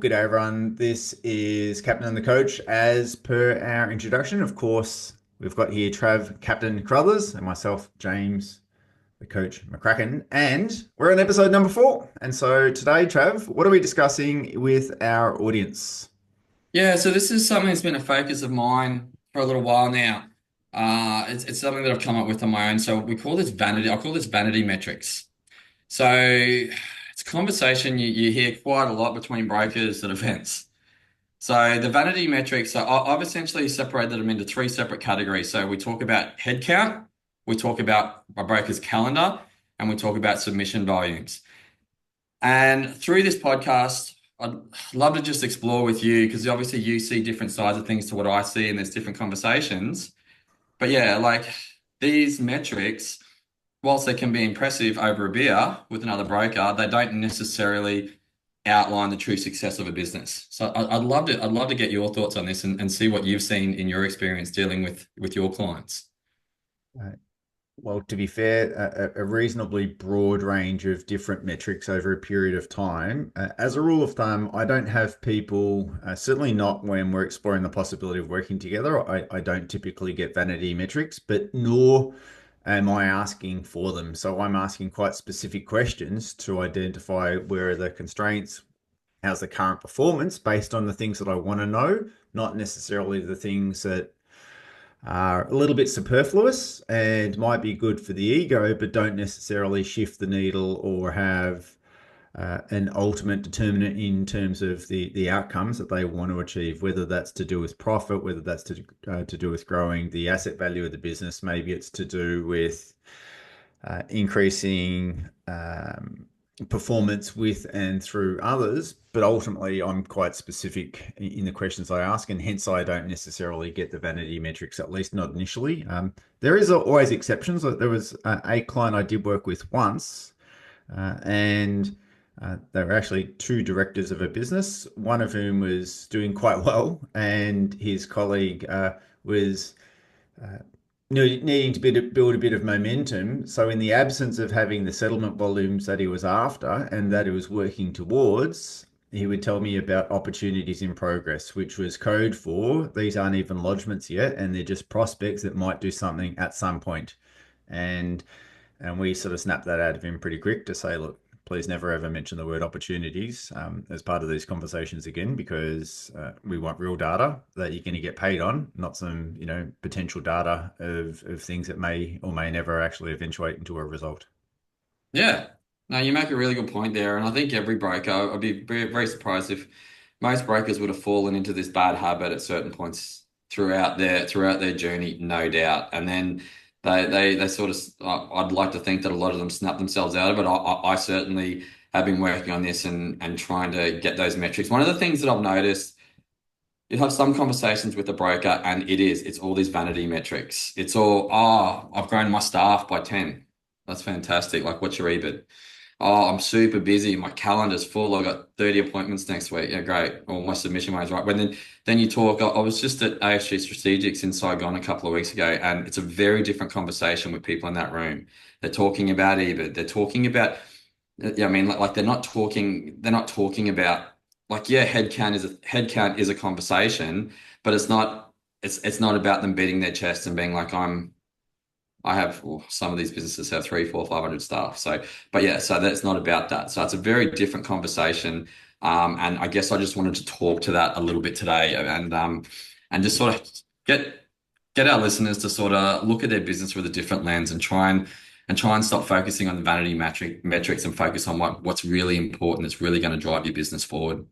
Good day, everyone. This is Captain and the Coach. As per our introduction, of course, we've got here Captain Carruthers, and myself, James, the Coach McCracken, and we're on episode number 4. And so today, Trav, what are we discussing with our audience? Yeah, so this is something that's been a focus of mine for a little while now. It's something that I've come up with on my own. So we call this vanity. I call this vanity metrics. So it's a conversation you hear quite a lot between brokers at events. So the vanity metrics, I've essentially separated them into three separate categories. So we talk about headcount, we talk about a broker's calendar, and we talk about submission volumes. And through this podcast, I'd love to just explore with you because obviously you see different sides of things to what I see, and there's different conversations. But yeah, like these metrics, whilst they can be impressive over a beer with another broker, they don't necessarily outline the true success of a business. So I'd love to get your thoughts on this and see what you've seen in your experience dealing with your clients. Uh, Well, to be fair, a reasonably broad range of different metrics over a period of time. As a rule of thumb, I don't have people, certainly not when we're exploring the possibility of working together. I don't typically get vanity metrics, but nor am I asking for them. So I'm asking quite specific questions to identify where are the constraints, how's the current performance based on the things that I want to know, not necessarily the things that are a little bit superfluous and might be good for the ego, but don't necessarily shift the needle or have an ultimate determinant in terms of the outcomes that they want to achieve, whether that's to do with profit, whether that's to do with growing the asset value of the business, maybe it's to do with increasing performance with and through others. But ultimately, I'm quite specific in the questions I ask, and hence I don't necessarily get the vanity metrics, at least not initially. There is always exceptions. Like there was a client I did work with once, and they were actually two directors of a business, one of whom was doing quite well, and his colleague was needing to build a bit of momentum. So, in the absence of having the settlement volumes that he was after and that he was working towards, he would tell me about opportunities in progress, which was code for these aren't even lodgements yet, and they're just prospects that might do something at some point. And and we sort of snapped that out of him pretty quick to say, look, please never ever mention the word opportunities as part of these conversations again, because we want real data that you're going to get paid on, not some, potential data of things that may or may never actually eventuate into a result. Yeah. No, you make a really good point there. And I think every broker, I'd be very surprised if most brokers would have fallen into this bad habit at certain points throughout their journey, no doubt. And then they sort of, I'd like to think that a lot of them snap themselves out of it. I certainly have been working on this and trying to get those metrics. One of the things that I've noticed, you have some conversations with the broker and it's all these vanity metrics. It's all, I've grown my staff by 10. That's fantastic. Like, what's your EBIT? Oh, I'm super busy. My calendar's full. I've got 30 appointments next week. Yeah, great. Or my submission way is right. But then you talk, I was just at ASG Strategics in Saigon a couple of weeks ago, and it's a very different conversation with people in that room. They're talking about EBIT. They're talking about, yeah, I mean, like they're not talking about like, yeah, headcount is a conversation, but it's not about them beating their chest and being like, I have, well, some of these businesses have three, four, 500 staff. So, but yeah, so that's not about that. So it's a very different conversation. And I guess I just wanted to talk to that a little bit today and just sort of get our listeners to sort of look at their business with a different lens and try and stop focusing on the metrics and focus on what's really important that's really going to drive your business forward.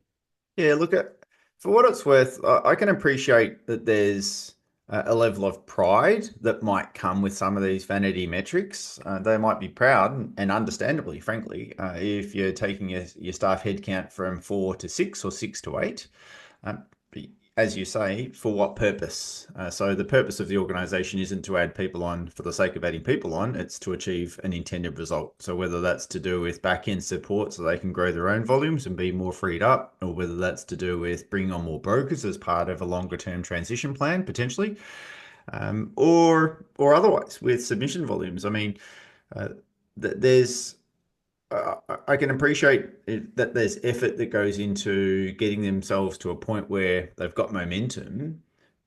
Yeah, look at for what it's worth, I can appreciate that there's a level of pride that might come with some of these vanity metrics. They might be proud, and understandably, frankly, if you're taking your staff headcount from 4 to 6 or 6 to 8. Um, as you say, for what purpose? So the purpose of the organization isn't to add people on for the sake of adding people on, it's to achieve an intended result. So whether that's to do with back end support so they can grow their own volumes and be more freed up, or whether that's to do with bringing on more brokers as part of a longer term transition plan, potentially, or otherwise with submission volumes. I mean, there's I can appreciate that there's effort that goes into getting themselves to a point where they've got momentum.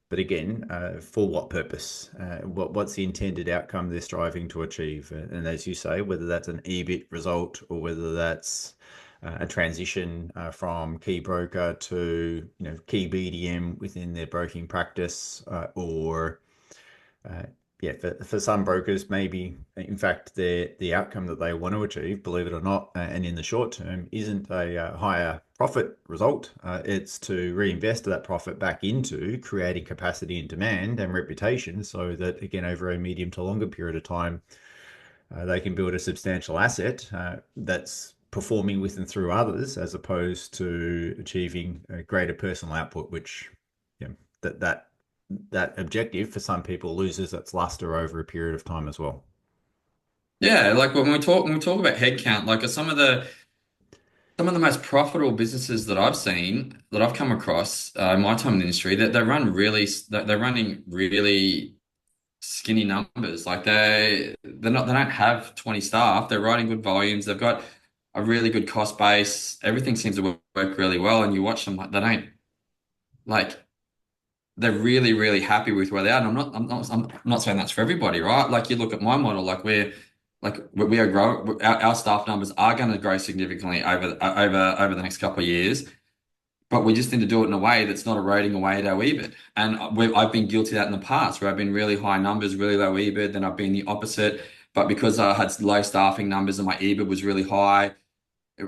But again, for what purpose? What's the intended outcome they're striving to achieve? And as you say, whether that's an EBIT result or whether that's a transition from key broker to key BDM within their broking practice, or uh, yeah, for some brokers, maybe in fact the outcome that they want to achieve, believe it or not, and in the short term, isn't a higher profit result. It's to reinvest that profit back into creating capacity and demand and reputation, so that again, over a medium to longer period of time, they can build a substantial asset that's performing with and through others, as opposed to achieving a greater personal output, which yeah, that objective for some people loses its luster over a period of time as well. Yeah, like when we talk about headcount, like some of the most profitable businesses that I've seen, that I've come across in my time in the industry, that they're running really skinny numbers. Like they don't have 20 staff. They're writing good volumes. They've got a really good cost base. Everything seems to work really well. And you watch them, like they don't like they're really, really happy with where they are. And I'm not saying that's for everybody, right? Like you look at my model, we are growing. Our staff numbers are going to grow significantly over the next couple of years. But we just need to do it in a way that's not eroding away at our EBIT. And I've been guilty of that in the past, where I've been really high numbers, really low EBIT. Then I've been the opposite. But because I had low staffing numbers and my EBIT was really high,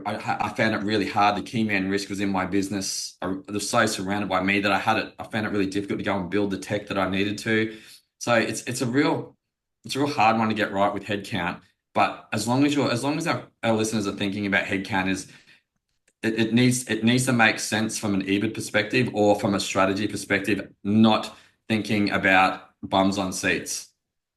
I found it really hard. The key man risk was in my business. I was so surrounded by me that I found it really difficult to go and build the tech that I needed to. So it's a real hard one to get right with headcount. But as long as our listeners are thinking about headcount, is it needs to make sense from an EBIT perspective or from a strategy perspective, not thinking about bums on seats.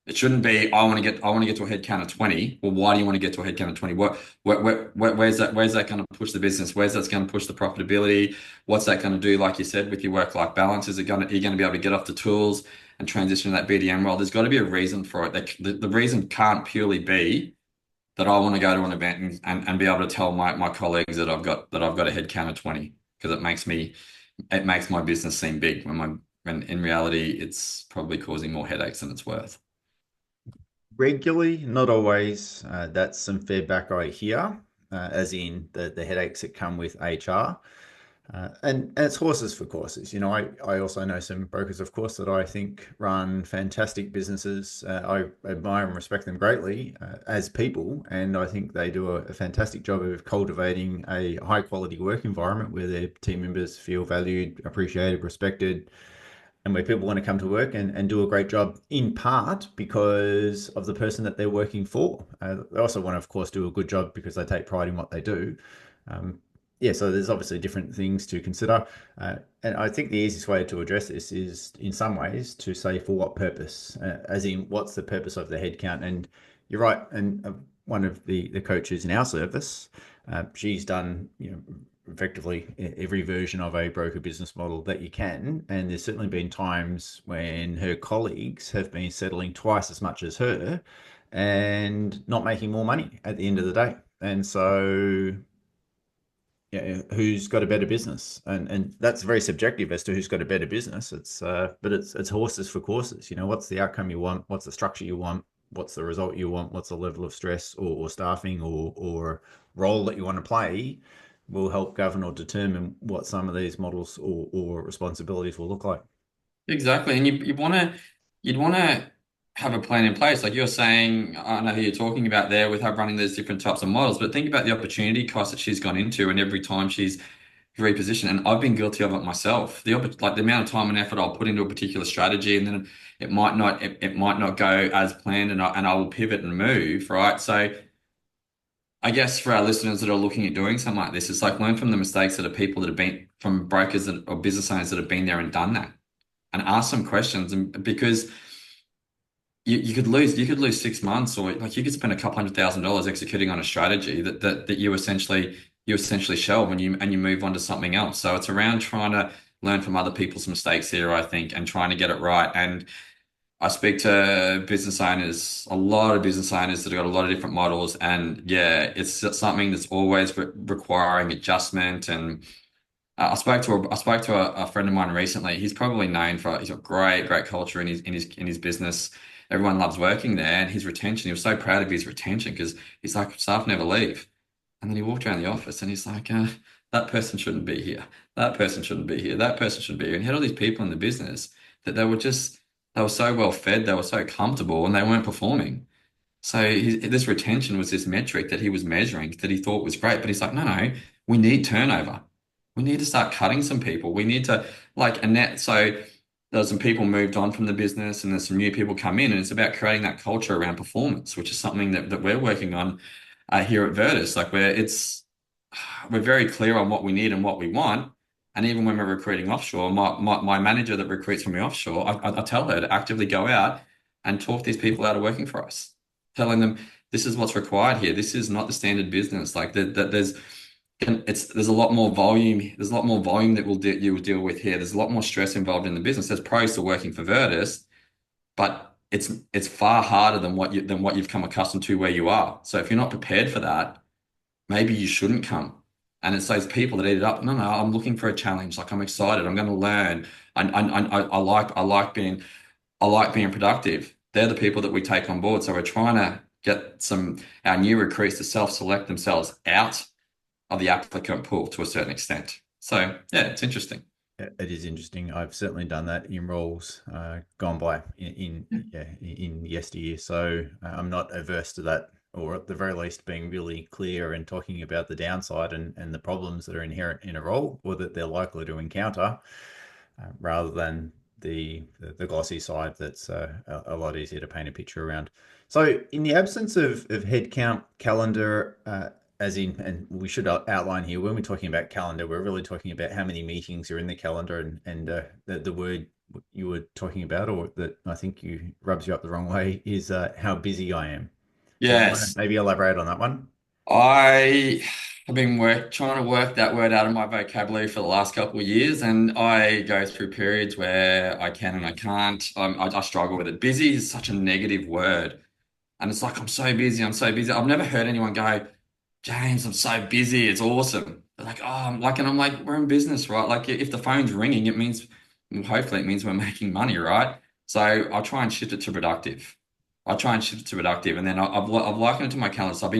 It shouldn't be, I want to get to a head count of 20. Well, why do you want to get to a head count of 20? Where's that going to push the business? Where's that going to push the profitability? What's that going to do, like you said, with your work-life balance? Are you going to be able to get off the tools and transition to that BDM role? There's got to be a reason for it. The reason can't purely be that I want to go to an event and be able to tell my colleagues that I've got a head count of 20, because it makes my business seem big when in reality it's probably causing more headaches than it's worth. Regularly, not always. That's some feedback I hear, as in the headaches that come with HR. And it's horses for courses. I also know some brokers, of course, that I think run fantastic businesses. I admire and respect them greatly as people, and I think they do a fantastic job of cultivating a high quality work environment where their team members feel valued, appreciated, respected, and where people want to come to work and do a great job, in part because of the person that they're working for. They also want to, of course, do a good job because they take pride in what they do. Um, yeah, so there's obviously different things to consider. And I think the easiest way to address this is, in some ways, to say for what purpose, as in what's the purpose of the headcount. And you're right. And one of the coaches in our service, she's done, effectively every version of a broker business model that you can. And there's certainly been times when her colleagues have been settling twice as much as her and not making more money at the end of the day. And so, yeah, who's got a better business? And that's very subjective as to who's got a better business. But it's horses for courses. What's the outcome you want? What's the structure you want? What's the result you want? What's the level of stress or staffing or role that you want to play will help govern or determine what some of these models or responsibilities will look like. Exactly. And you'd want to have a plan in place. Like you're saying, I know who you're talking about there with her running those different types of models, but think about the opportunity cost that she's gone into and every time she's repositioned. And I've been guilty of it myself. Like the amount of time and effort I'll put into a particular strategy, and then it might not go as planned, and I will pivot and move, right? So I guess for our listeners that are looking at doing something like this, it's like learn from the mistakes that are people that have been from brokers or business owners that have been there and done that, and ask some questions. And because you could lose 6 months, or like you could spend a couple $100,000 executing on a strategy that you essentially shelve and you move on to something else. So it's around trying to learn from other people's mistakes here, I think, and trying to get it right. And I speak to business owners, a lot of business owners that have got a lot of different models, and yeah, it's something that's always requiring adjustment. And I spoke to a friend of mine recently. He's probably known for he's got great culture in his business. Everyone loves working there, and his retention. He was so proud of his retention because he's like staff never leave. And then he walked around the office and he's like, that person shouldn't be here. That person shouldn't be here. That person shouldn't be here. And he had all these people in the business that they were so well fed, they were so comfortable, and they weren't performing. So this retention was this metric that he was measuring that he thought was great. But he's like, no, we need turnover. We need to start cutting some people. We need to like Annette. So there's some people moved on from the business and there's some new people come in. And it's about creating that culture around performance, which is something that we're working on here at Virtus. Like we're very clear on what we need and what we want. And even when we're recruiting offshore, my manager that recruits from me offshore, I tell her to actively go out and talk these people out of working for us, telling them this is what's required here. This is not the standard business. Like that there's a lot more volume. There's a lot more volume that you will deal with here. There's a lot more stress involved in the business. There's pros to working for Virtus, but it's far harder than what you've come accustomed to where you are. So if you're not prepared for that, maybe you shouldn't come. And it's those people that eat it up. No, I'm looking for a challenge. Like I'm excited. I'm going to learn. I like being productive. They're the people that we take on board. So we're trying to get our new recruits to self-select themselves out of the applicant pool to a certain extent. So yeah, it's interesting. It is interesting. I've certainly done that in roles gone by in yesteryear. So I'm not averse to that, or at the very least, being really clear and talking about the downside and the problems that are inherent in a role or that they're likely to encounter, rather than the glossy side that's a lot easier to paint a picture around. So, in the absence of headcount calendar, as in, and we should outline here, when we're talking about calendar, we're really talking about how many meetings are in the calendar, and the word you were talking about, or that I think you rubs you up the wrong way, is how busy I am. So, do you want to Yes, maybe elaborate on that one? I have been trying to work that word out of my vocabulary for the last couple of years, and I go through periods where I can and I can't. I struggle with it. Busy is such a negative word, and it's like I'm so busy. I'm so busy. I've never heard anyone go, James, I'm so busy. It's awesome. They're like, oh, and I'm like, we're in business, right? Like, if the phone's ringing, it means, well, hopefully, it means we're making money, right? So I try and shift it to productive. I try and shift it to productive, and then I've likened it to my calendar. So I've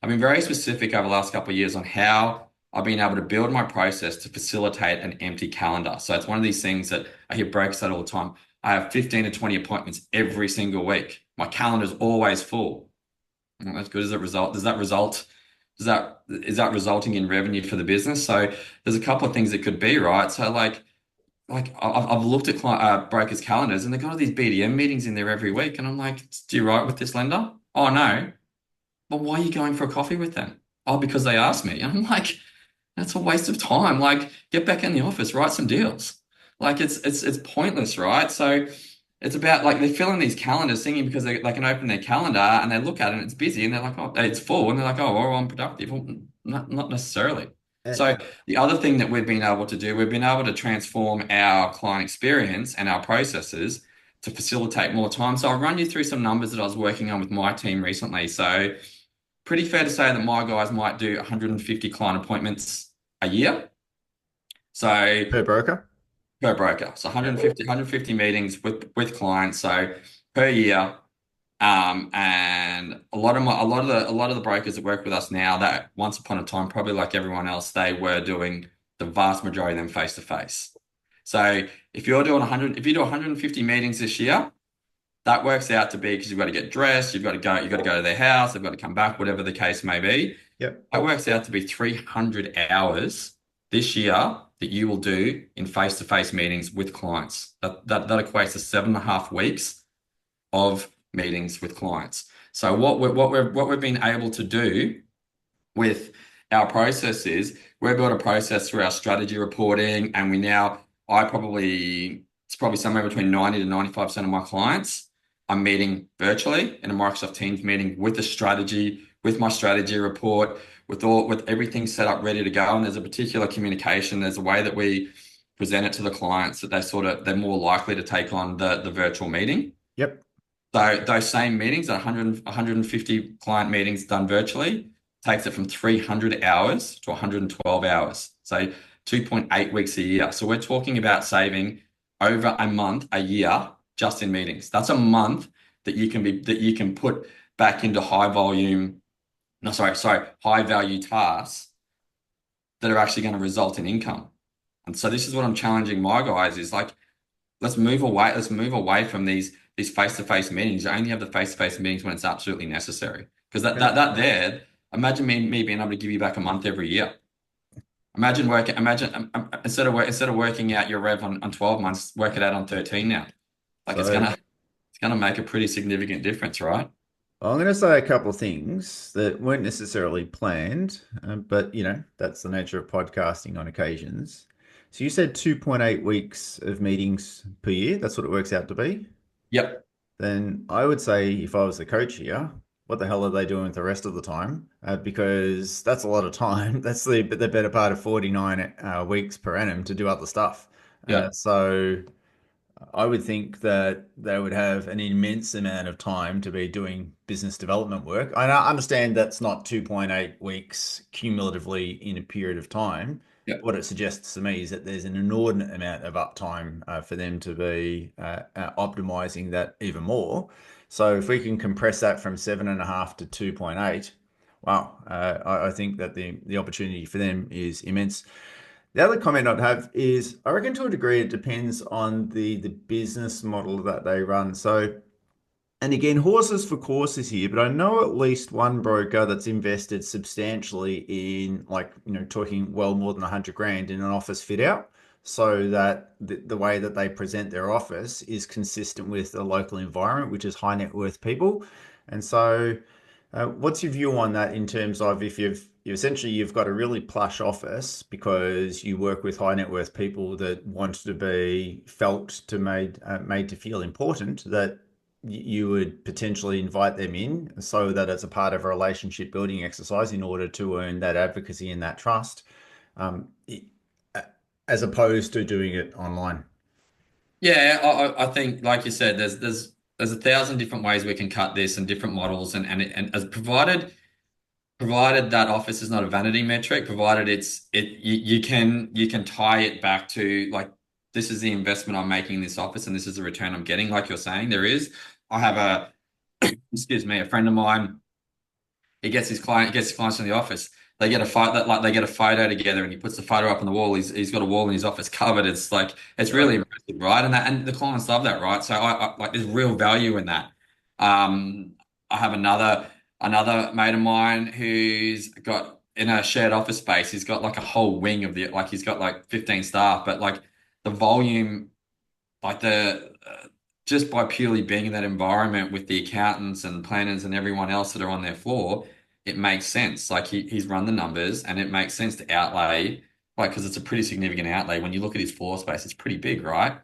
been very specific over the last couple of years on how I've been able to build my process to facilitate an empty calendar. So it's one of these things that I hear brokers say all the time. I have 15 to 20 appointments every single week. My calendar's always full. Well, that's good. Is that resulting in revenue for the business? So there's a couple of things that could be, right? So like I've looked at brokers' calendars and they've got all these BDM meetings in there every week, and I'm like, do you write with this lender? Oh no. But why are you going for a coffee with them? Oh, because they asked me. And I'm like, that's a waste of time. Like, get back in the office, write some deals. Like it's pointless, right? So it's about like they fill in these calendars thinking because they can open their calendar and they look at it and it's busy and they're like, oh, it's full. And they're like, oh, well, I'm productive. Well, not necessarily. Uh, So the other thing that we've been able to do, we've been able to transform our client experience and our processes to facilitate more time. So I'll run you through some numbers that I was working on with my team recently. So pretty fair to say that my guys might do 150 client appointments a year. So Per broker? per broker. So Yeah. 150 meetings with clients. So per year. And a lot of the brokers that work with us now that once upon a time, probably like everyone else, they were doing the vast majority of them face to face. So if you do 150 meetings this year, that works out to be because you've got to get dressed, you've got to go to their house, they've got to come back, whatever the case may be. Yep. That works out to be 300 hours this year that you will do in face-to-face meetings with clients. That equates to 7.5 weeks of meetings with clients. So what we've been able to do with our process is we've built a process through our strategy reporting, and it's probably somewhere between 90 to 95% of my clients I'm meeting virtually in a Microsoft Teams meeting with a strategy, with my strategy report, with everything set up ready to go. And there's a particular communication, there's a way that we present it to the clients that they're more likely to take on the virtual meeting. Yep. So those same meetings, 150 client meetings done virtually, takes it from 300 hours to 112 hours. So 2.8 weeks a year. So we're talking about saving over a month a year just in meetings. That's a month that you can put back into high volume, no, sorry, high value tasks that are actually going to result in income. And so this is what I'm challenging my guys is like, let's move away from these face-to-face meetings. You only have the face-to-face meetings when it's absolutely necessary. Because that there, imagine me being able to give you back a month every year. Imagine instead of working out your rev on 12 months, work it out on 13 now. Like So it's gonna make a pretty significant difference, right? I'm going to say a couple of things that weren't necessarily planned, but that's the nature of podcasting on occasions. So you said 2.8 weeks of meetings per year. That's what it works out to be. Yep. Then I would say if I was the coach here, what the hell are they doing with the rest of the time? Because that's a lot of time. That's the better part of 49 weeks per annum to do other stuff. Yeah. So I would think that they would have an immense amount of time to be doing business development work. I understand that's not 2.8 weeks cumulatively in a period of time. Yeah. What it suggests to me is that there's an inordinate amount of uptime for them to be optimizing that even more. So if we can compress that from 7.5 to 2.8, wow, I think that the opportunity for them is immense. The other comment I'd have is I reckon to a degree it depends on the business model that they run. So, and again, horses for courses here, but I know at least one broker that's invested substantially in like, talking well more than 100 grand in an office fit out so that the way that they present their office is consistent with the local environment, which is high net worth people. And so what's your view on that in terms of if you've got a really plush office because you work with high net worth people that want to be felt to made to feel important, that you would potentially invite them in so that it's a part of a relationship building exercise in order to earn that advocacy and that trust, um, as opposed to doing it online. Yeah, I think, like you said, there's a thousand different ways we can cut this and different models, and as provided that office is not a vanity metric, provided you can tie it back to like this is the investment I'm making in this office and this is the return I'm getting. Like you're saying, there is. I have excuse me, a friend of mine. Gets his clients in the office. They get a photo together, and he puts the photo up on the wall. He's got a wall in his office covered. It's like it's Right. really impressive, right? And the clients love that, right? So I like there's real value in that. I have another mate of mine who's got in a shared office space. He's got like a whole wing of the like he's got like 15 staff, but like the volume like the just by purely being in that environment with the accountants and planners and everyone else that are on their floor, it makes sense. Like he's run the numbers and it makes sense to outlay, like because it's a pretty significant outlay. When you look at his floor space, it's pretty big, right?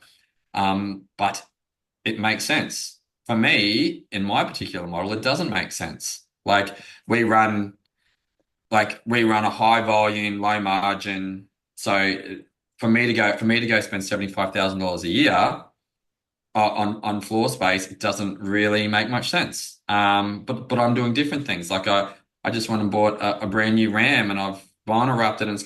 But it makes sense. For me, in my particular model, it doesn't make sense. We run we run a high volume, low margin. So for me to go spend $75,000 a year on floor space, it doesn't really make much sense. But I'm doing different things. I just went and bought a brand new Ram, and I've vinyl wrapped it, and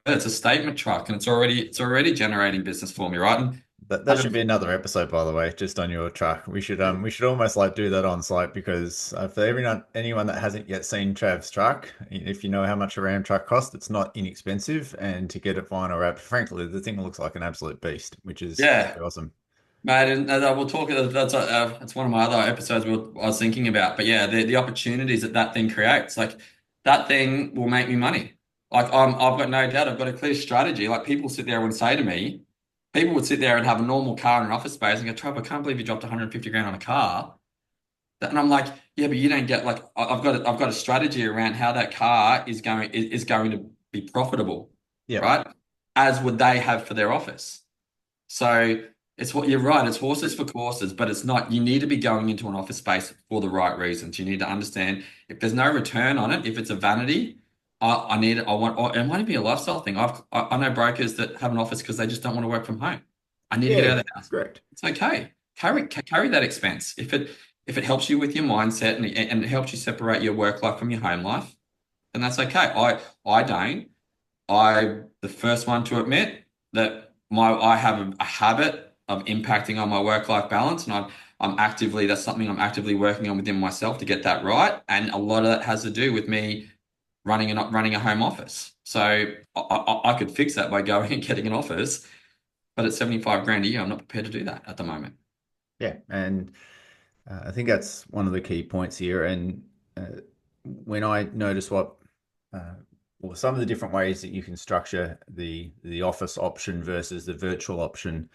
it's a statement truck, and it's already generating business for me, right? And That having should be another episode, by the way, just on your truck. We should almost like do that on site because for anyone that hasn't yet seen Trav's truck, if you know how much a Ram truck costs, it's not inexpensive, and to get it vinyl wrapped, frankly, the thing looks like an absolute beast, which is yeah, awesome. mate, and we'll talk. That's one of my other episodes I was thinking about. But yeah, the opportunities that that thing creates, like that thing will make me money. I've got no doubt. I've got a clear strategy. Like people would sit there and have a normal car in an office space and go, Trav, I can't believe you dropped 150 grand on a car. And I'm like, yeah, but you don't get like I've got a strategy around how that car is going to be profitable, Yep. right? As would they have for their office. So it's what you're right. It's horses for courses, but it's not. You need to be going into an office space for the right reasons. You need to understand if there's no return on it, if it's a vanity, I want, or it might be a lifestyle thing. I know brokers that have an office because they just don't want to work from home. I need to get Yeah, out of the house. correct. It's okay. carry that expense. If it helps you with your mindset and it helps you separate your work life from your home life, then that's okay. I don't. I'm the first one to admit that I have a habit of impacting on my work-life balance, and I'm actively that's something I'm actively working on within myself to get that right. And a lot of that has to do with me running a home office. So I could fix that by going and getting an office, but at 75 grand a year, I'm not prepared to do that at the moment. Yeah, and I think that's one of the key points here. And when I notice uh, well, some of the different ways that you can structure the office option versus the virtual option,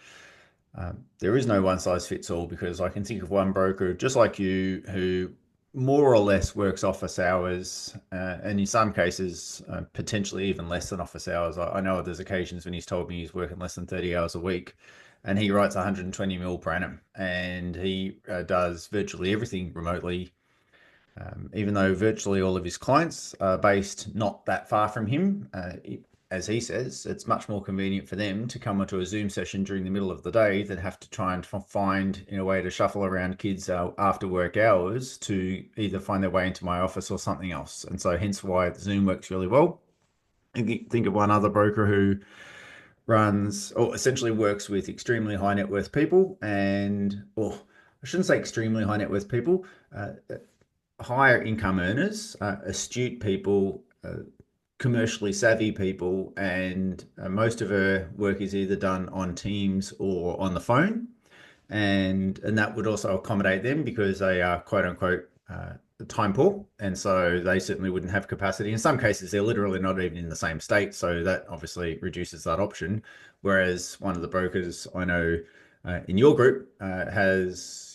there is no one size fits all because I can think of one broker just like you who more or less works office hours, and in some cases, potentially even less than office hours. I know there's occasions when he's told me he's working less than 30 hours a week, and he writes 120 mil per annum, and he does virtually everything remotely, even though virtually all of his clients are based not that far from him. As he says, it's much more convenient for them to come onto a Zoom session during the middle of the day than have to try and find in a way to shuffle around kids after work hours to either find their way into my office or something else. And so, hence why Zoom works really well. Think of one other broker who runs or essentially works with extremely high net worth people and, or I shouldn't say extremely high net worth people, higher income earners, astute people, commercially savvy people, and most of her work is either done on Teams or on the phone, and that would also accommodate them because they are quote unquote time poor, and so they certainly wouldn't have capacity. In some cases, they're literally not even in the same state, so that obviously reduces that option. Whereas one of the brokers I know in your group has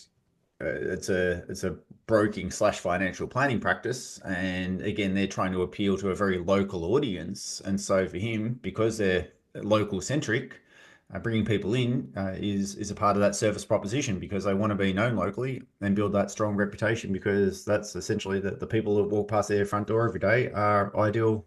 it's a broking slash financial planning practice, and again they're trying to appeal to a very local audience, and so for him, because they're local centric, bringing people in is a part of that service proposition because they want to be known locally and build that strong reputation because that's essentially the people that walk past their front door every day are ideal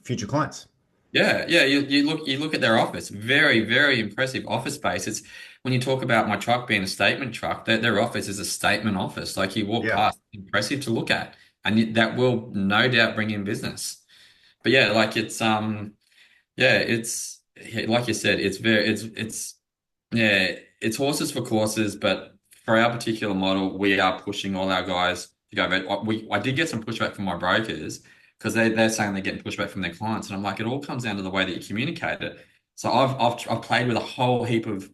future clients. Yeah, yeah. You look at their office. Very, very impressive office space. It's when you talk about my truck being a statement truck, their office is a statement office. Like you walk Yeah. past, impressive to look at, and that will no doubt bring in business. But yeah, like it's yeah, like you said, it's yeah, it's horses for courses. But for our particular model, we are pushing all our guys to go. I did get some pushback from my brokers because they're saying they're getting pushback from their clients, and I'm like, it all comes down to the way that you communicate it. So I've played with a whole heap of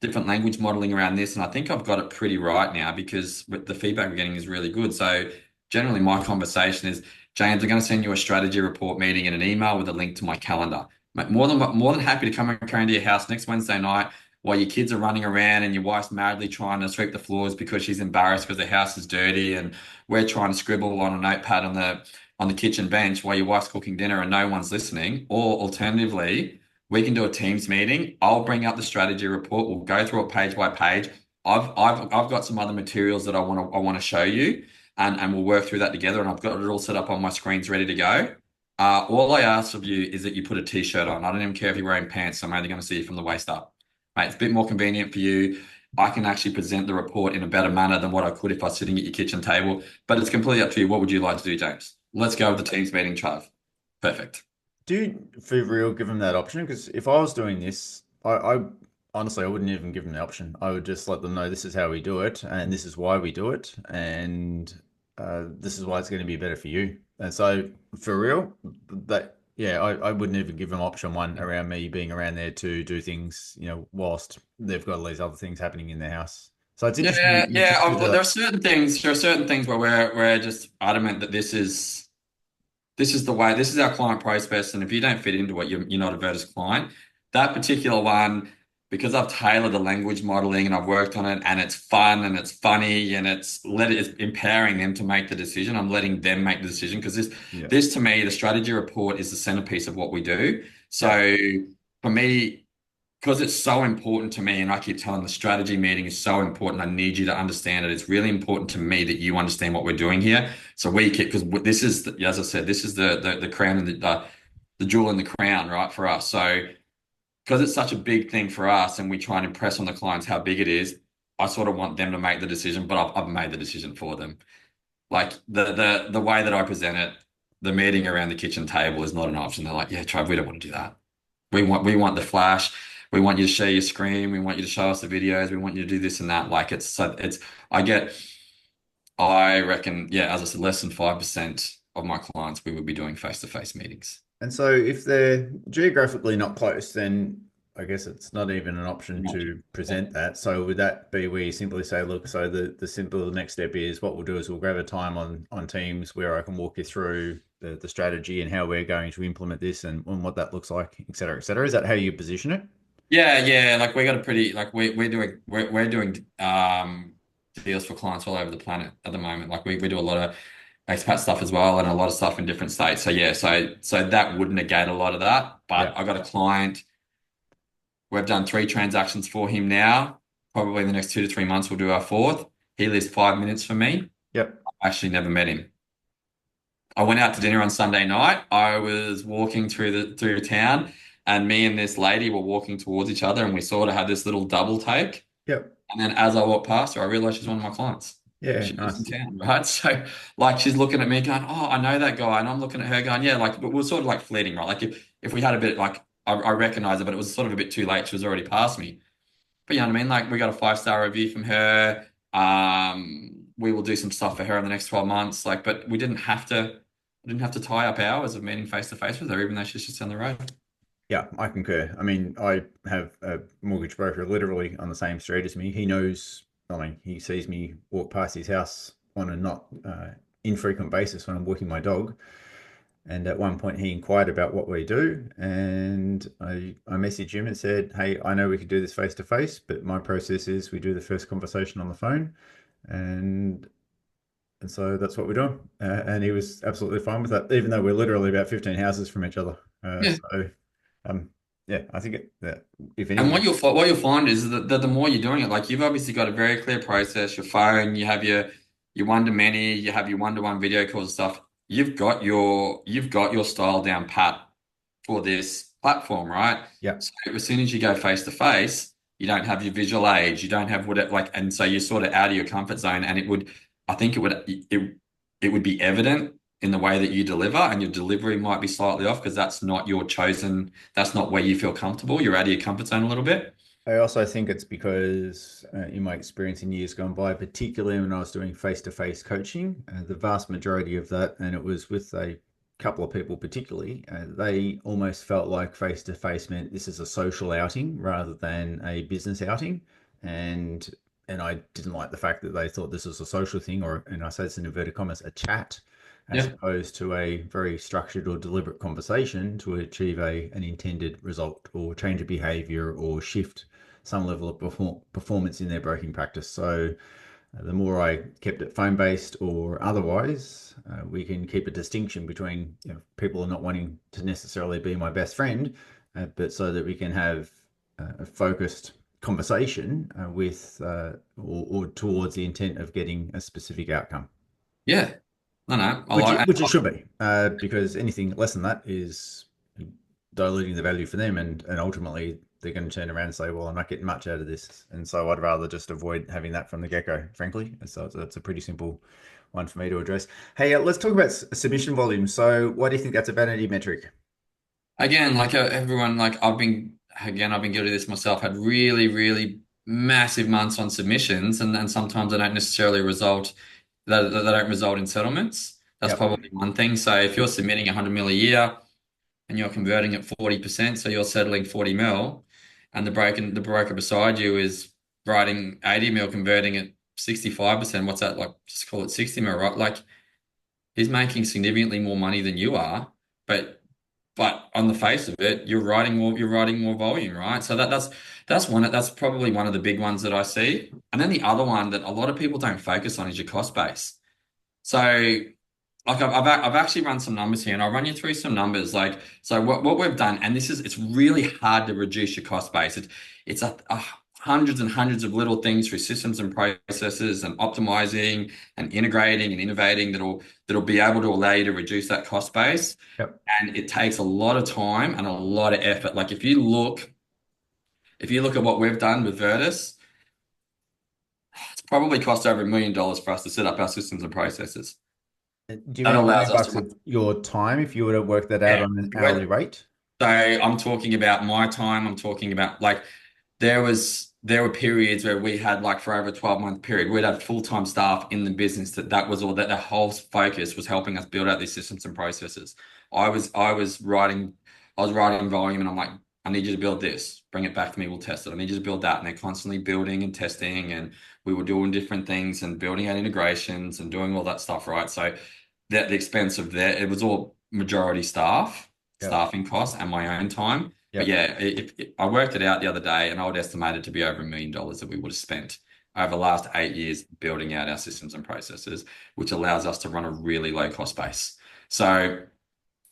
different language modeling around this, and I think I've got it pretty right now because the feedback we're getting is really good. So generally, my conversation is, James, I'm going to send you a strategy report meeting in an email with a link to my calendar. Mate, more than happy to come around to your house next Wednesday night while your kids are running around and your wife's madly trying to sweep the floors because she's embarrassed because the house is dirty, and we're trying to scribble on a notepad on the kitchen bench while your wife's cooking dinner and no one's listening. Or alternatively, we can do a Teams meeting. I'll bring up the strategy report. We'll go through it page by page. I've got some other materials that I want to show you, and we'll work through that together. And I've got it all set up on my screens ready to go. All I ask of you is that you put a t-shirt on. I don't even care if you're wearing pants. So I'm only going to see you from the waist up. Mate, it's a bit more convenient for you. I can actually present the report in a better manner than what I could if I was sitting at your kitchen table. But it's completely up to you. What would you like to do, James? Let's go with the Teams meeting, Trav. Perfect. Do you, for real, give them that option? Because if I was doing this, I honestly I wouldn't even give them the option. I would just let them know this is how we do it, and this is why we do it, and this is why it's going to be better for you. And so, for real, that yeah, I wouldn't even give them option one around me being around there to do things, whilst they've got all these other things happening in their house. So it's interesting Yeah, you yeah. just did There that. are certain things. There are certain things where we're just adamant that this is the way. This is our client process, and if you don't fit into it, you're not a Vertus client. That particular one, because I've tailored the language modeling and I've worked on it, and it's fun and it's funny and it's empowering them to make the decision. I'm letting them make the decision because this Yeah, this to me, the strategy report is the centerpiece of what we do. yeah, So for me, because it's so important to me, and I keep telling the strategy meeting is so important. I need you to understand it. It's really important to me that you understand what we're doing here. So we keep because this is, as I said, this is the crown and the jewel in the crown, right, for us. So because it's such a big thing for us, and we try and impress on the clients how big it is. I sort of want them to make the decision, but I've made the decision for them. Like the way that I present it, the meeting around the kitchen table is not an option. They're like, yeah, Trav, we don't want to do that. We want the flash. We want you to share your screen. We want you to show us the videos. We want you to do this and that. Like it's I get I reckon, yeah, as I said, less than 5% of my clients we would be doing face-to-face meetings. And so if they're geographically not close, then I guess it's not even an option Not- to present that. So would that be where you simply say, look, so the next step is what we'll do is we'll grab a time on Teams where I can walk you through the strategy and how we're going to implement this and what that looks like, et cetera, et cetera. Is that how you position it? Yeah, yeah. Like we got a pretty like we're doing deals for clients all over the planet at the moment. Like we do a lot of expat stuff as well and a lot of stuff in different states. So yeah, so that would negate a lot of that. But Yeah. I got a client. We've done 3 transactions for him now. Probably in the next 2 to 3 months, we'll do our fourth. He lives 5 minutes from me. Yep. I actually never met him. I went out to dinner on Sunday night. I was walking through town, and me and this lady were walking towards each other, and we sort of had this little double take. Yep. And then as I walked past her, I realized she's one of my clients. Yeah. She lives in Nice. town, right? So like she's looking at me going, "Oh, I know that guy," and I'm looking at her going, "Yeah." Like, but we're sort of like fleeting, right? Like if we had a bit like I recognize her, but it was sort of a bit too late. She was already past me. But you know what I mean? Like we got a 5-star review from her. We will do some stuff for her in the next 12 months. Like, but we didn't have to tie up hours of meeting face to face with her, even though she's just down the road. Yeah, I concur. I mean, I have a mortgage broker literally on the same street as me. He knows, I mean, he sees me walk past his house on a not infrequent basis when I'm walking my dog. And at one point, he inquired about what we do, and I messaged him and said, "Hey, I know we could do this face to face, but my process is we do the first conversation on the phone, and so that's what we're doing." And he was absolutely fine with that, even though we're literally about 15 houses from each other. Yeah. Um, yeah, I think if And anything, what you'll find is that the more you're doing it, like you've obviously got a very clear process, your phone, you have your one-to-many, you have your one-to-one video calls and stuff. You've got your style down pat for this platform, right? yeah, So as soon as you go face to face, you don't have your visual aids, you don't have what it like, and so you're sort of out of your comfort zone. And I think it would be evident in the way that you deliver, and your delivery might be slightly off because that's not where you feel comfortable. You're out of your comfort zone a little bit. I also think it's because, in my experience in years gone by, particularly when I was doing face-to-face coaching, the vast majority of that, and it was with a couple of people particularly, they almost felt like face-to-face meant this is a social outing rather than a business outing, and I didn't like the fact that they thought this was a social thing, or, and I say this in inverted commas, a chat, as Yeah. opposed to a very structured or deliberate conversation to achieve an intended result or change of behavior or shift some level of performance in their broking practice. So the more I kept it phone based or otherwise, we can keep a distinction between, people are not wanting to necessarily be my best friend, but so that we can have a focused conversation with or towards the intent of getting a specific outcome. Yeah. No, no. I Which like it, and which it should be, because anything less than that is diluting the value for them, and ultimately they're going to turn around and say, "Well, I'm not getting much out of this," and so I'd rather just avoid having that from the get-go, frankly. So that's a pretty simple one for me to address. Hey, let's talk about submission volume. So, why do you think that's a vanity metric? again, like everyone, like I've been guilty of this myself, had really, really massive months on submissions, and sometimes they don't result in settlements. That's Yep. probably one thing. So if you're submitting 100 mil a year and you're converting at 40%, so you're settling 40 mil, and the broker beside you is writing 80 mil, converting at 65%, what's that like? Just call it 60 mil, right? Like he's making significantly more money than you are, but on the face of it, you're writing more volume, right? So that's probably one of the big ones that I see. And then the other one that a lot of people don't focus on is your cost base. So like I've actually run some numbers here, and I'll run you through some numbers. Like so, what we've done, and it's really hard to reduce your cost base. It's hundreds and hundreds of little things through systems and processes and optimizing and integrating and innovating that'll be able to allow you to reduce that cost base. Yep. And it takes a lot of time and a lot of effort. Like if you look at what we've done with Vertus, probably cost over $1 million for us to set up our systems and processes. Do you That mean allows us $1 million to, of your time if you were to work that out yeah. on an hourly rate? So I'm talking about my time. I'm talking about like there were periods where we had like for over a 12-month period, we'd have full-time staff in the business that was all that the whole focus was helping us build out these systems and processes. I was writing volume and I'm like, I need you to build this, bring it back to me, we'll test it. I need you to build that. And they're constantly building and testing and we were doing different things and building out integrations and doing all that stuff, right? So that the expense of that, it was all majority Yep. staffing costs and my own time. But Yep. yeah, if I worked it out the other day, and I would estimate it to be over $1 million that we would have spent over the last 8 years building out our systems and processes, which allows us to run a really low cost base. So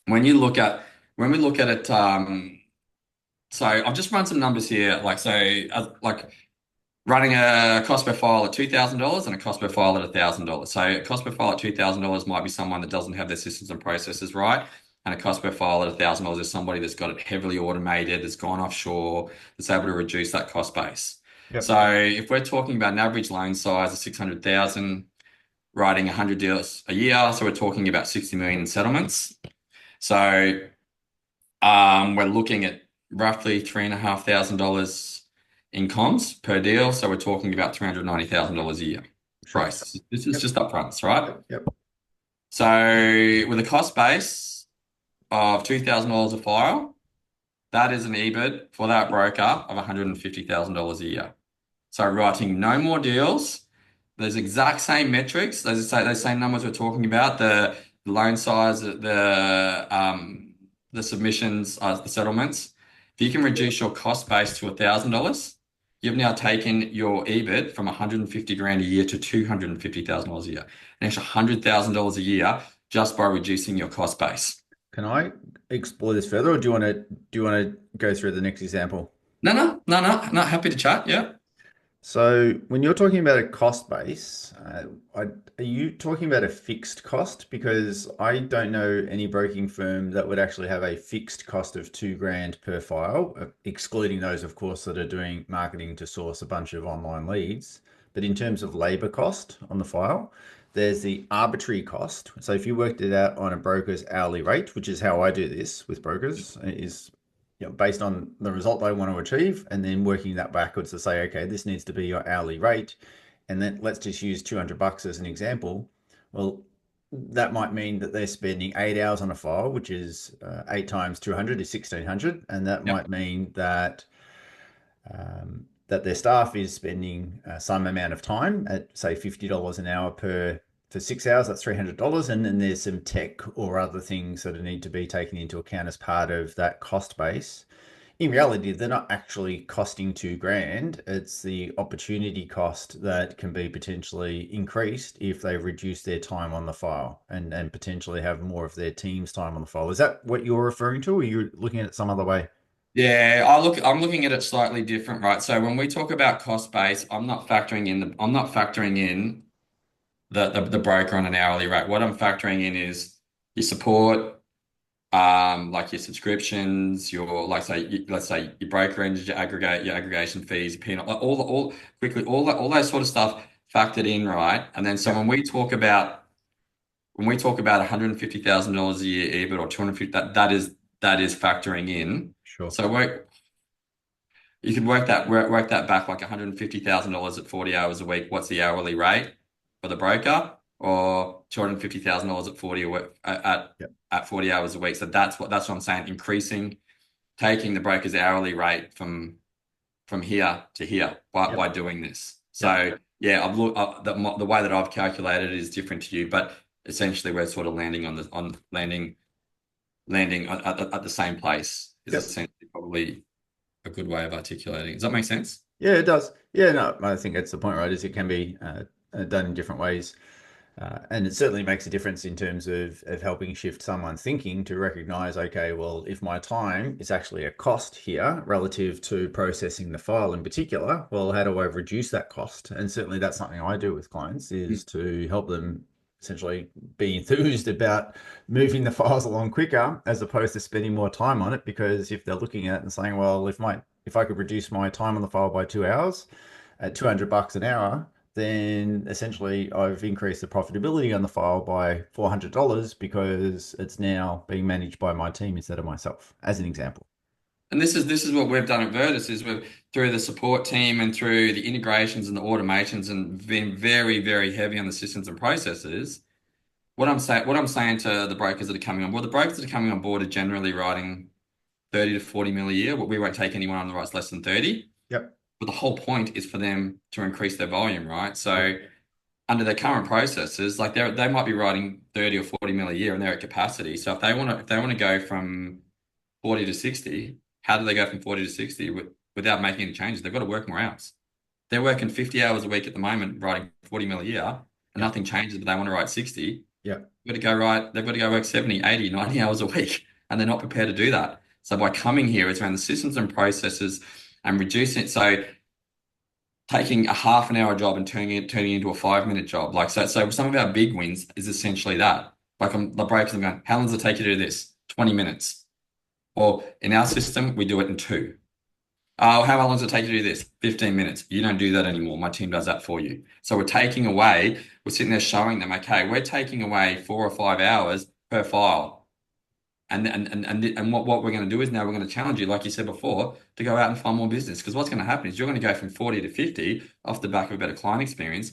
when you look at when we look at it, so I've just run some numbers here, like running a cost per file at $2,000 and a cost per file at $1,000. So a cost per file at $2,000 might be someone that doesn't have their systems and processes right. And a cost per file at $1,000 is somebody that's got it heavily automated, that's gone offshore, that's able to reduce that cost base. Yep. So if we're talking about an average loan size of 600,000, writing 100 deals a year, so we're talking about 60 million in settlements. So we're looking at roughly $3,500 in comms per deal. So we're talking about $390,000 a year. Sure. Price. This is Yep. just upfronts, right? Yep. Yep. So with a cost base of $2,000 a file, that is an EBIT for that broker of $150,000 a year. So writing no more deals, those exact same metrics, those same numbers we're talking about, the loan size, the submissions, the settlements. If you can reduce your cost base to $1,000, you've now taken your EBIT from 150 grand a year to $250,000 a year, an extra $100,000 a year just by reducing your cost base. Can I explore this further, or do you want to go through the next example? No, no, no, no, not happy to chat. Yeah. So when you're talking about a cost base, are you talking about a fixed cost? Because I don't know any broking firm that would actually have a fixed cost of 2 grand per file, excluding those, of course, that are doing marketing to source a bunch of online leads. But in terms of labor cost on the file, there's the arbitrary cost. So if you worked it out on a broker's hourly rate, which is how I do this with brokers, is based on the result they want to achieve, and then working that backwards to say, okay, this needs to be your hourly rate. And then let's just use $200 as an example. Well, that might mean that they're spending 8 hours on a file, which is 8 times 200 is 1600. And that Yep. might mean that that their staff is spending some amount of time at say $50 an hour for 6 hours, that's $300. And then there's some tech or other things that need to be taken into account as part of that cost base. In reality, they're not actually costing 2 grand. It's the opportunity cost that can be potentially increased if they reduce their time on the file and potentially have more of their team's time on the file. Is that what you're referring to, or are you looking at it some other way? Yeah, I'm looking at it slightly different, right? So when we talk about cost base, I'm not factoring in the broker on an hourly rate. What I'm factoring in is your support, like your subscriptions, your let's say your brokerage, your aggregation fees, your peanut, like all quickly all that sort of stuff factored in, right? And then so Yep. when we talk about $150,000 a year EBIT or 250, that is factoring in. Sure. So you could work that back like $150,000 at 40 hours a week. What's the hourly rate for the broker? Or $250,000 at 40 a week, Yep. at 40 hours a week. So that's what I'm saying. Taking the broker's hourly rate from here to here Yep. by doing this. Yep. So yeah, the way that I've calculated it is different to you, but essentially we're sort of landing on landing at the same place is Yep. essentially probably a good way of articulating. Does that make sense? Yeah, it does. Yeah, no, I think that's the point, right? Is it can be done in different ways. And it certainly makes a difference in terms of helping shift someone's thinking to recognize, okay, well, if my time is actually a cost here relative to processing the file in particular, well, how do I reduce that cost? And certainly that's something I do with clients is to help them essentially be enthused about moving the files along quicker as opposed to spending more time on it. Because if they're looking at it and saying, well, if I could reduce my time on the file by 2 hours at $200 an hour, then essentially I've increased the profitability on the file by $400 because it's now being managed by my team instead of myself, as an example. And this is what we've done at Vertus is we've through the support team and through the integrations and the automations and been very, very heavy on the systems and processes. What I'm saying to the brokers that are coming on board, the brokers that are coming on board are generally writing 30 to 40 mil a year. But we won't take anyone on that writes less than 30. Yep. But the whole point is for them to increase their volume, right? Yep. So under their current processes, like they might be writing 30 or 40 mil a year and they're at capacity. So if they want to go from 40 to 60, how do they go from 40 to 60 without making any changes? They've got to work more hours. They're working 50 hours a week at the moment, writing 40 mil a year, and Yep. nothing changes, but they want to write 60. Yep. They've got to go work 70, 80, 90 hours a week, and they're not prepared to do that. So by coming here, it's around the systems and processes and reducing it. So taking a half an hour job and turning it into a 5 minute job. Like so some of our big wins is essentially that. Like the breaks, I'm going, how long does it take you to do this? 20 minutes. Or in our system, we do it in two. Oh, how long does it take you to do this? 15 minutes. You don't do that anymore. My team does that for you. So we're sitting there showing them, okay, we're taking away 4 or 5 hours per file. And what we're going to do is now we're going to challenge you, like you said before, to go out and find more business. Because what's going to happen is you're going to go from 40 to 50 off the back of a better client experience,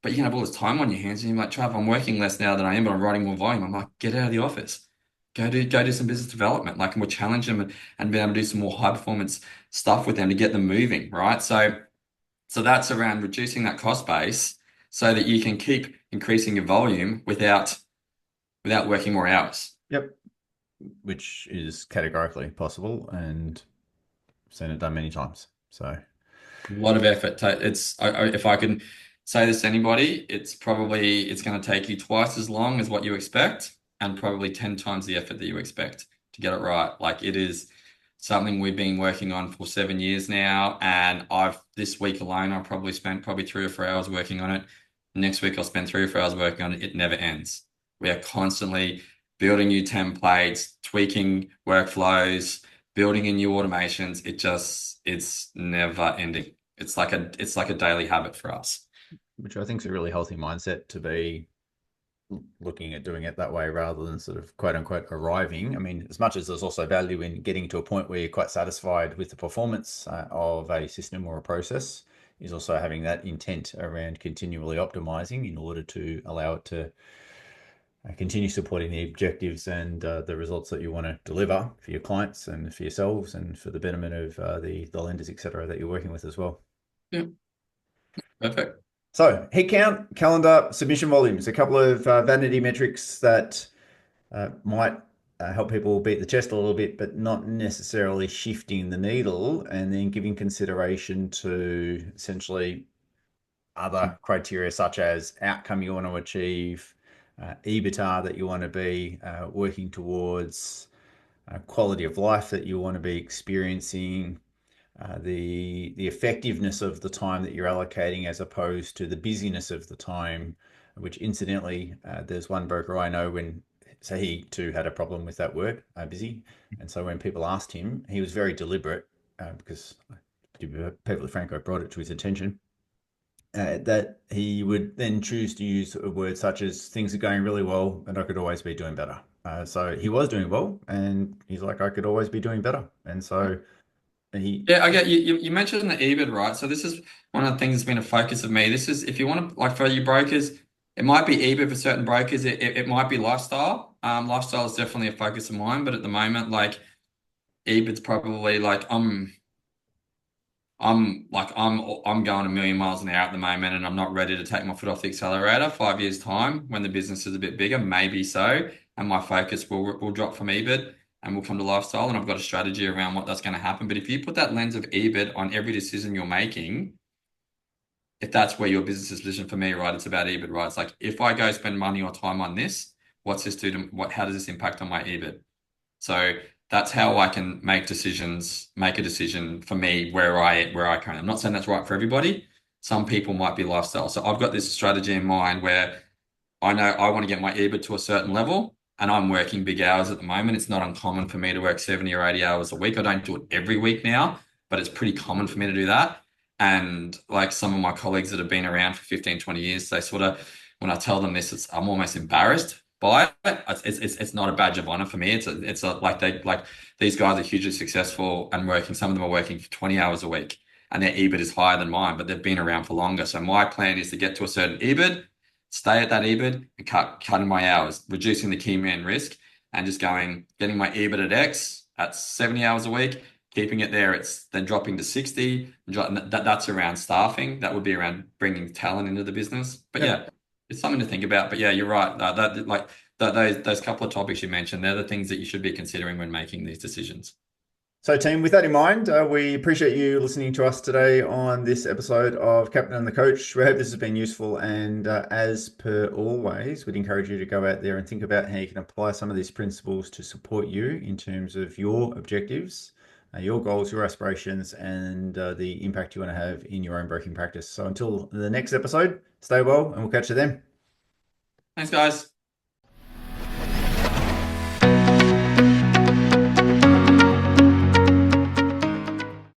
but you can have all this time on your hands and you're like, Trav, I'm working less now than I am, but I'm writing more volume. I'm like, get out of the office. Go do some business development. Like, and we'll challenge them and be able to do some more high performance stuff with them to get them moving, right? So that's around reducing that cost base so that you can keep increasing your volume without working more hours. Yep. Which is categorically possible and seen it done many times. So, A lot of effort. If I can say this to anybody, it's going to take you twice as long as what you expect, and probably 10 times the effort that you expect to get it right. Like it is something we've been working on for 7 years now, and this week alone I've probably spent 3 or 4 hours working on it. Next week I'll spend 3 or 4 hours working on it. It never ends. We are constantly building new templates, tweaking workflows, building in new automations. It's never ending. It's like a daily habit for us. which I think is a really healthy mindset to be looking at doing it that way rather than sort of quote unquote arriving. I mean, as much as there's also value in getting to a point where you're quite satisfied with the performance of a system or a process, is also having that intent around continually optimizing in order to allow it to continue supporting the objectives and the results that you want to deliver for your clients and for yourselves and for the betterment of the lenders, etc., that you're working with as well. Yeah, perfect. So, headcount, calendar, submission volumes, a couple of vanity metrics that might help people beat the chest a little bit, but not necessarily shifting the needle, and then giving consideration to essentially other criteria such as outcome you want to achieve, EBITDA that you want to be working towards, quality of life that you want to be experiencing, the effectiveness of the time that you're allocating as opposed to the busyness of the time, which incidentally, there's one broker I know so he too had a problem with that word, busy. And so when people asked him, he was very deliberate because to be perfectly frank, I brought it to his attention. That he would then choose to use a word such as things are going really well and I could always be doing better. So he was doing well and he's like, I could always be doing better. And so he, Yeah, I get you. You mentioned the EBIT, right? So this is one of the things that's been a focus of me. This is if you want to, like for your brokers, it might be EBIT for certain brokers. It might be lifestyle. Lifestyle is definitely a focus of mine, but at the moment, like EBIT's probably like I'm going a million miles an hour at the moment, and I'm not ready to take my foot off the accelerator. 5 years time, when the business is a bit bigger, maybe so, and my focus will drop from EBIT and will come to lifestyle, and I've got a strategy around what that's going to happen. But if you put that lens of EBIT on every decision you're making, if that's where your business is positioned for me, right, it's about EBIT, right? It's like if I go spend money or time on this, what's this do to how does this impact on my EBIT? So that's how I can make a decision for me where I can. I'm not saying that's right for everybody. Some people might be lifestyle. So I've got this strategy in mind where I know I want to get my EBIT to a certain level and I'm working big hours at the moment. It's not uncommon for me to work 70 or 80 hours a week. I don't do it every week now, but it's pretty common for me to do that. And like some of my colleagues that have been around for 15, 20 years, they sort of, when I tell them this, I'm almost embarrassed by it. It's not a badge of honor for me. It's a like these guys are hugely successful and working. Some of them are working for 20 hours a week and their EBIT is higher than mine, but they've been around for longer. So my plan is to get to a certain EBIT, stay at that EBIT and cutting my hours, reducing the key man risk and just getting my EBIT at X at 70 hours a week, keeping it there. It's then dropping to 60. That's around staffing. That would be around bringing talent into the business. But Yep. yeah, it's something to think about. But yeah, you're right. Those couple of topics you mentioned, they're the things that you should be considering when making these decisions. So, team, with that in mind, we appreciate you listening to us today on this episode of Captain and the Coach. We hope this has been useful. And as per always, we'd encourage you to go out there and think about how you can apply some of these principles to support you in terms of your objectives, your goals, your aspirations, and the impact you want to have in your own broking practice. So, until the next episode, stay well, and we'll catch you then. Thanks, guys.